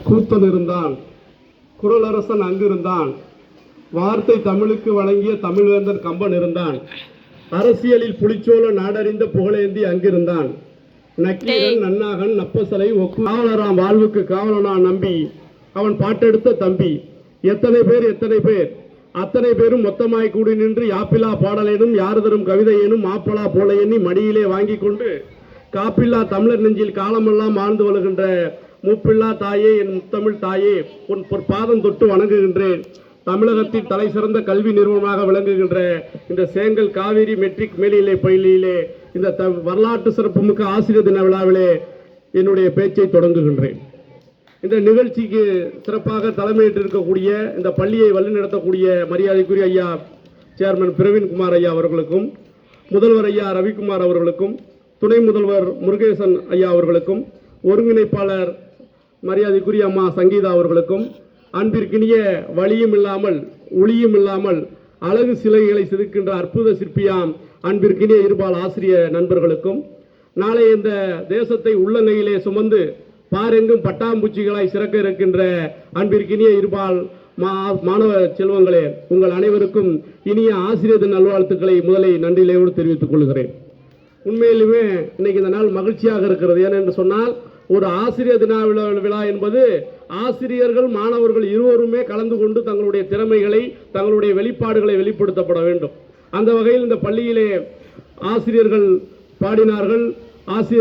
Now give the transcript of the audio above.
கூத்தன் இருந்தான், குறளரசன் அங்கிருந்தான், வார்த்தை தமிழுக்கு வழங்கிய தமிழ்வேந்தன் கம்பன் இருந்தான், அரசியலில் புலிச்சோல நாடறிந்த புகழேந்தி அங்கிருந்தான், நக்கீரன் நன்னாகன் நப்பசலை ஒக்கு காவலராம் வாழ்வுக்கு காவலனா நம்பி அவன் பாட்டெடுத்த தம்பி எத்தனை பேர் அத்தனை பேரும் மொத்தமாய் கூடி நின்று யாப்பிலா பாடலேனும் யாருதரும் கவிதையேனும் மாப்பலா போல எண்ணி மடியிலே வாங்கி கொண்டு காப்பில்லா தமிழர் நெஞ்சில் காலமெல்லாம் ஆழ்ந்து வருகின்ற மூப்பில்லா தாயே, என் முத்தமிழ் தாயே, உன் பாதம் தொட்டு வணங்குகின்றேன். தமிழகத்தின் தலை சிறந்த கல்வி நிறுவனமாக விளங்குகின்ற இந்த சேங்கல் காவேரி மெட்ரிக் மேல்நிலை பள்ளியிலே இந்த வரலாற்று சிறப்புமிக்க ஆசிரியர் தின விழாவிலே என்னுடைய பேச்சை தொடங்குகின்றேன். இந்த நிகழ்ச்சிக்கு சிறப்பாக தலைமையேற்றிருக்கக்கூடிய இந்த பள்ளியை வழிநடத்தக்கூடிய மரியாதைக்குரிய ஐயா சேர்மன் பிரவீன்குமார் ஐயா அவர்களுக்கும், முதல்வர் ஐயா ரவிக்குமார் அவர்களுக்கும், துணை முதல்வர் முருகேசன் ஐயா அவர்களுக்கும், ஒருங்கிணைப்பாளர் மரியாதைக்குரிய அம்மா சங்கீதா அவர்களுக்கும், அன்பிற்கினிய வழியும் இல்லாமல் ஒளியும் இல்லாமல் அழகு சிலைகளை செதுக்கின்ற அற்புத சிற்பியாம் அன்பிற்கினிய இருபால் ஆசிரியர் நண்பர்களுக்கும், நாளை இந்த தேசத்தை உள்ளங்கையிலே சுமந்து பாரெங்கும் பட்டாம்பூச்சிகளாய் சிறக்க இருக்கின்ற அன்பிற்கினிய இருபால் மாணவ செல்வங்களே, உங்கள் அனைவருக்கும் இனிய ஆசிரியர் நல்வாழ்த்துக்களை முதலில் நன்றியிலேயோடு தெரிவித்துக் கொள்கிறேன். உண்மையிலுமே இன்னைக்கு இந்த நாள் மகிழ்ச்சியாக இருக்கிறது. ஏனென்று சொன்னால், ஒரு ஆசிரியர் தின விழா என்பது ஆசிரியர்கள் மாணவர்கள் இருவருமே கலந்து கொண்டு தங்களுடைய திறமைகளை தங்களுடைய வெளிப்பாடுகளை வெளிப்படுத்தப்பட வேண்டும். அந்த வகையில் இந்த பள்ளியிலே ஆசிரியர்கள் பாடினார்கள். ஆசிரியர்